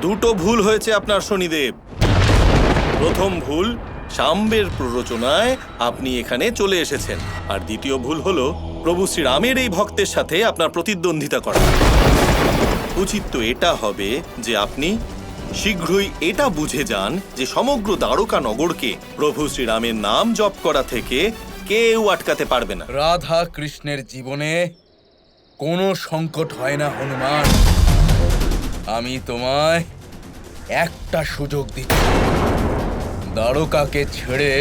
দুটো ভুল হয়েছে আপনার শনিদেব। প্রথম ভুল, শাম্বের প্ররোচনায় আপনি এখানে চলে এসেছেন। আর দ্বিতীয় ভুল হলো প্রভু শ্রীরামের এই ভক্তের সাথে আপনার প্রতিদ্বন্দ্বিতা করা। উচিত তো এটা হবে যে আপনি শীঘ্রই এটা বুঝে যান যে সমগ্র দ্বারকা নগরকে প্রভু শ্রীরামের নাম জপ করা থেকে কেউ আটকাতে পারবে না। রাধা কৃষ্ণের জীবনে কোনো সংকট হয় না হনুমান। আমি তোমায় একটা সুযোগ দিচ্ছি, দ্বারকাকে ছেড়ে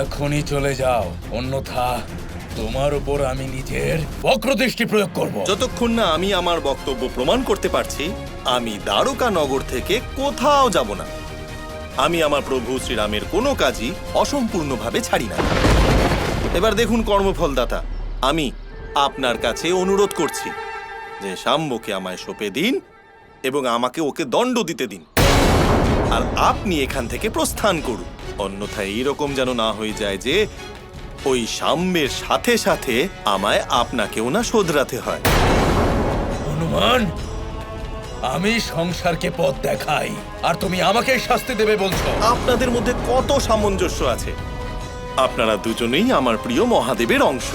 এখনই চলে যাও, অন্যথা তোমার উপর আমি নিজের বক্রদৃষ্টি প্রয়োগ করব। যতক্ষণ না আমি আমার বক্তব্য প্রমাণ করতে পারছি, আমি দ্বারকা নগর থেকে কোথাও যাব না। আমি আমার প্রভু শ্রীরামের কোনো কাজই অসম্পূর্ণভাবে ছাড়ি না। এবার দেখুন কর্মফলদাতা, আমি আপনার কাছে অনুরোধ করছি যে শাম্বকে আমায় সঁপে দিন এবং আমাকে ওকে দণ্ড দিতে দিন, আর আপনি এখান থেকে প্রস্থান করুন। অন্যথায় এইরকম যেন না হয়ে যায় যে ওই শাম্বের সাথে সাথে আমায় আপনাকেও না শোধরাতে হয়। হনুমান, আমি সংসারকে পথ দেখাই, আর তুমি আমাকে শাস্তি দেবে বলছো? আপনাদের মধ্যে কত সামঞ্জস্য আছে। আপনারা দুজনেই আমার প্রিয় মহাদেবের অংশ।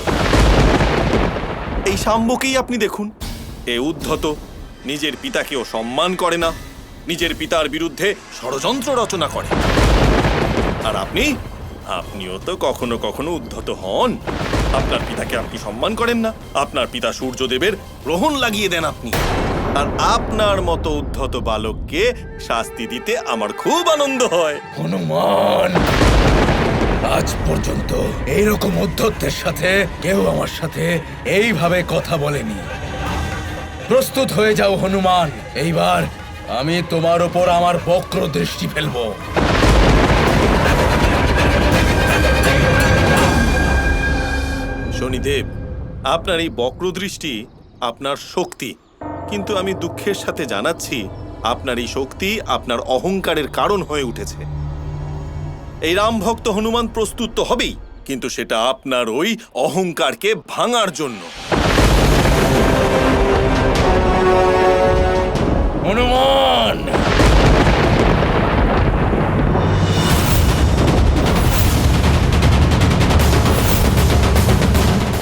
এই শাম্বকেই আপনি দেখুন, এ উদ্ধত, নিজের পিতাকেও সম্মান করে না, নিজের পিতার বিরুদ্ধে ষড়যন্ত্র রচনা করে। আর আপনিও তো কখনো কখনো উদ্ধত হন। আপনার পিতাকে আপনি সম্মান করেন না, আপনার পিতা সূর্যদেবের গ্রহণ লাগিয়ে দেন আপনি। আর আপনার মতো উদ্ধত বালককে শাস্তি দিতে আমার খুব আনন্দ হয়। হনুমান, আজ পর্যন্ত এইরকম উদ্ধতের সাথে কেউ আমার সাথে এইভাবে কথা বলেনি। প্রস্তুত হয়ে যাও হনুমান, এইবার আমি তোমার উপর আমার বক্র দৃষ্টি ফেলবো। শনিদেব, আপনার এই বক্রদৃষ্টি আপনার শক্তি, কিন্তু আমি দুঃখের সাথে জানাচ্ছি আপনার এই শক্তি আপনার অহংকারের কারণ হয়ে উঠেছে। এই রাম ভক্ত হনুমান প্রস্তুত তো হবেই, কিন্তু সেটা আপনার ওই অহংকারকে ভাঙার জন্য। হনুমান,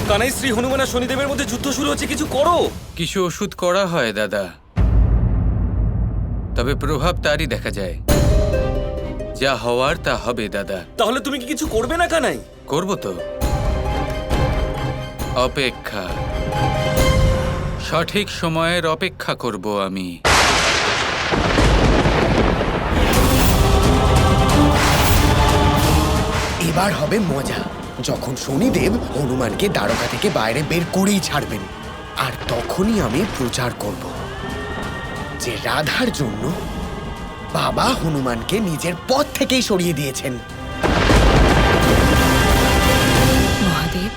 কানাই, শ্রী হনুমান আর শনিদেবের মধ্যে যুদ্ধ শুরু হচ্ছে, কিছু করো। কিছু ওষুধ করা হয় দাদা, তবে প্রভাব তারই দেখা যায়। যা হওয়ার তা হবে দাদা। তাহলে তুমি কি কিছু করবে না কানাই? করব তো, অপেক্ষা, সঠিক সময়ের অপেক্ষা করব আমি। এবার হবে মজা, যখন শনিদেব হনুমানকে দ্বারকা থেকে বাইরে বের করেই ছাড়বেন। আর তখনই আমি প্রচার করব যে রাধার জন্য বাবা হনুমানকে নিজের পথ থেকেই সরিয়ে দিয়েছেন। মহাদেব,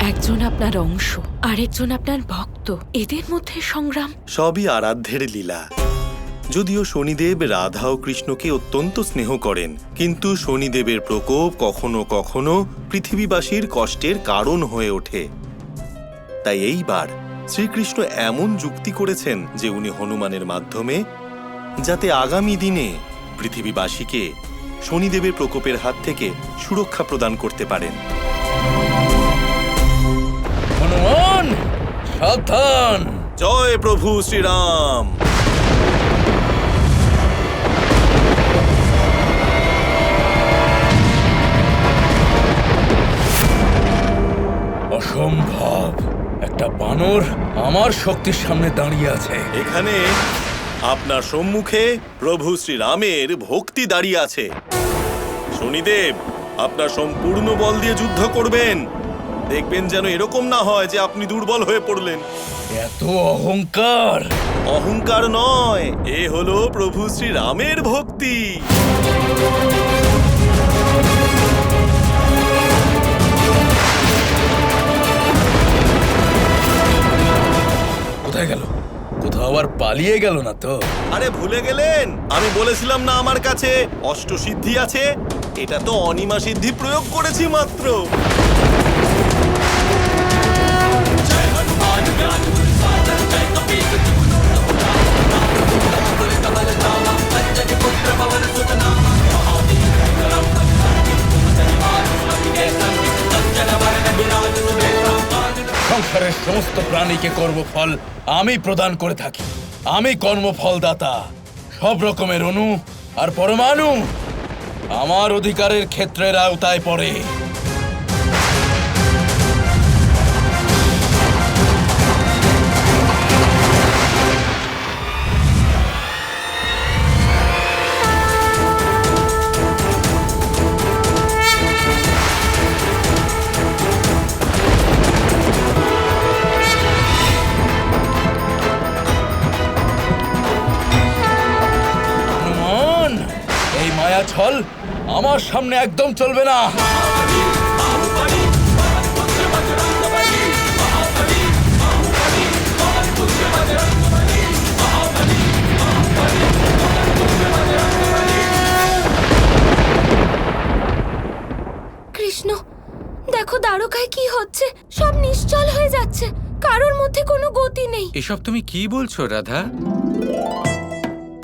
একজন আপনার অংশ, আরেকজন আপনার ভক্ত, এদের মধ্যে সংগ্রাম। সবই আরাধ্যের লীলা। যদিও শনিদেব রাধা ও কৃষ্ণকে অত্যন্ত স্নেহ করেন, কিন্তু শনিদেবের প্রকোপ কখনো কখনো পৃথিবীবাসীর কষ্টের কারণ হয়ে ওঠে। তাই এইবার শ্রীকৃষ্ণ এমন যুক্তি করেছেন যে উনি হনুমানের মাধ্যমে যাতে আগামী দিনে পৃথিবীবাসীকে শনিদেবের প্রকোপের হাত থেকে সুরক্ষা প্রদান করতে পারেন। হনুমান, সাবধান! জয় প্রভু শ্রীরাম। অসম্ভব, একটা বানর আমার শক্তির সামনে দাঁড়িয়ে আছে। এখানে আপনার সম্মুখে প্রভু শ্রীরামের ভক্তি দাঁড়িয়ে আছে। শনিদেব, আপনার সম্পূর্ণ বল দিয়ে যুদ্ধ করবেন। দেখবেন যেন এরকম না হয় যে আপনি দুর্বল হয়ে পড়লেন। এত অহংকার! অহংকার নয়, এ হলো প্রভু শ্রীরামের ভক্তি। কোথায় গেল? কোথাও আবার পালিয়ে গেল না তো? আরে ভুলে গেলেন, আমি বলেছিলাম না আমার কাছে অষ্টসিদ্ধি আছে। এটা তো অনিমা সিদ্ধি প্রয়োগ করেছি মাত্র। সমস্ত প্রাণীকে কর্মফল আমি প্রদান করে থাকি। আমি কর্মফলদাতা। সব রকমের অণু আর পরমাণু আমার অধিকারের ক্ষেত্রের আওতায় পড়ে। হনুমান, এই মায়া ছল আমার সামনে একদম চলবে না। কৃষ্ণ, দেখো দ্বারকায় কি হচ্ছে। সব নিশ্চল হয়ে যাচ্ছে, কারোর মধ্যে কোনো গতি নেই। এসব তুমি কি বলছো রাধা?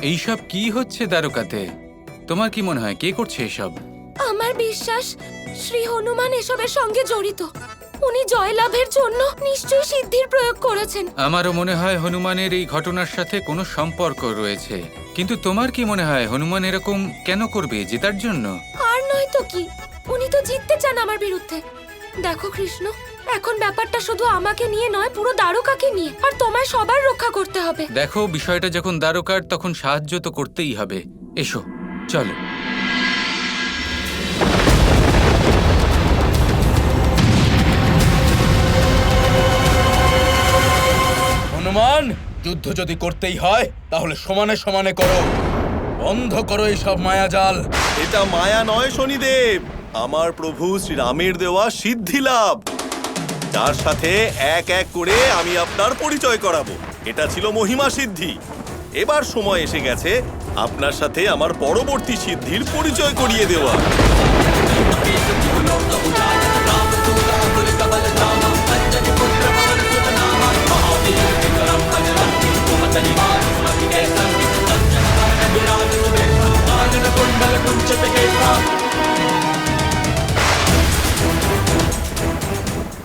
এইসব কি হচ্ছে দ্বারকাতে? তোমার কি মনে হয় কে করছে এসব? আমার বিশ্বাস শ্রী হনুমান এসবের সঙ্গে জড়িত। উনি জয়লাভের জন্য নিশ্চয়ই সিদ্ধির প্রয়োগ করেছেন। আমারও মনে হয় হনুমানের এই ঘটনার সাথে কোনো সম্পর্ক রয়েছে। কিন্তু তোমার কি মনে হয় হনুমান এরকম কেন করবে? জেতার জন্য? আর নয় তো কি, উনি তো জিততে চান আমার বিরুদ্ধে। দেখো কৃষ্ণ, এখন ব্যাপারটা শুধু আমাকে নিয়ে নয়, পুরো দ্বারকাকে নিয়ে। আর তোমায় সবার রক্ষা করতে হবে। দেখো, বিষয়টা যখন দ্বারকার, তখন সাহায্য তো করতেই হবে। এসো, চলো। হনুমান, যুদ্ধ যদি করতেই হয় তাহলে সমানে সমানে করো। বন্ধ করো এই সব মায়াজাল। এটা মায়া নয় শনিদেব, আমার প্রভু শ্রীরামের দেওয়া সিদ্ধি লাভ, যার সাথে এক এক করে আমি আপনার পরিচয় করাবো। এটা ছিল মহিমা সিদ্ধি। এবার সময় এসে গেছে আপনার সাথে আমার পরবর্তী সিদ্ধির পরিচয় করিয়ে দেওয়া।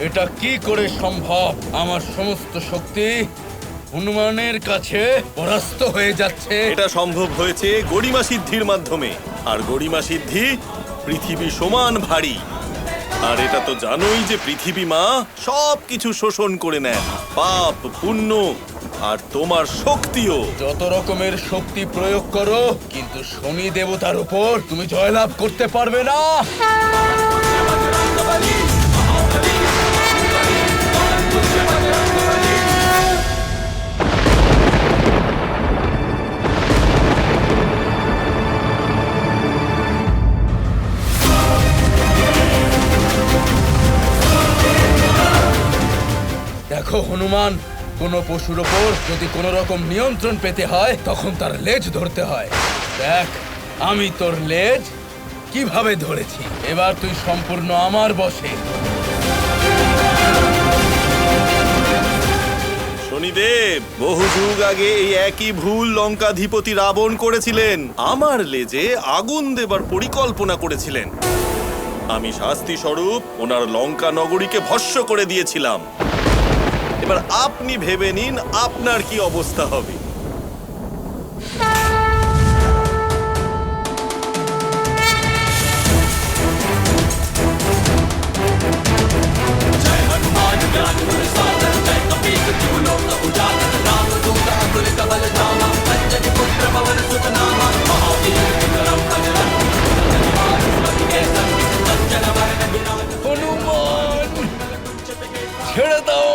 এটা কি করে সম্ভব? আমার সমস্ত শক্তি হনুমানের কাছে পরাস্ত হয়ে যাচ্ছে। এটা সম্ভব হয়েছে গরিমা সিদ্ধির মাধ্যমে, আর গরিমা সিদ্ধি পৃথিবী সমান ভারী। আর এটা তো জানোই যে পৃথিবী মা সব কিছু শোষণ করে নেয়, পাপ পুণ্য আর তোমার শক্তিও। যত রকমের শক্তি প্রয়োগ করো, কিন্তু শনি দেবতার উপর তুমি জয়লাভ করতে পারবে না। দেখো হনুমান, কোনো পশুর ওপর যদি কোনো রকম নিয়ন্ত্রণ পেতে হয় তখন তার লেজ ধরতে হয়। দেখ, আমি তোর লেজ কিভাবে ধরেছি। এবার তুই সম্পূর্ণ আমার বশে। শনিদেব বহু যুগ আগে এই একই ভুল লঙ্কাধিপতি রাবণ করেছিলেন। আমার লেজে আগুন দেবার পরিকল্পনা করেছিলেন। আমি শাস্তি স্বরূপ ওনার লঙ্কা নগরীকে ভস্ম করে দিয়েছিলাম। এবার আপনি ভেবে নিন আপনার কি অবস্থা হবে। হনুমান, ছেড়ে দাও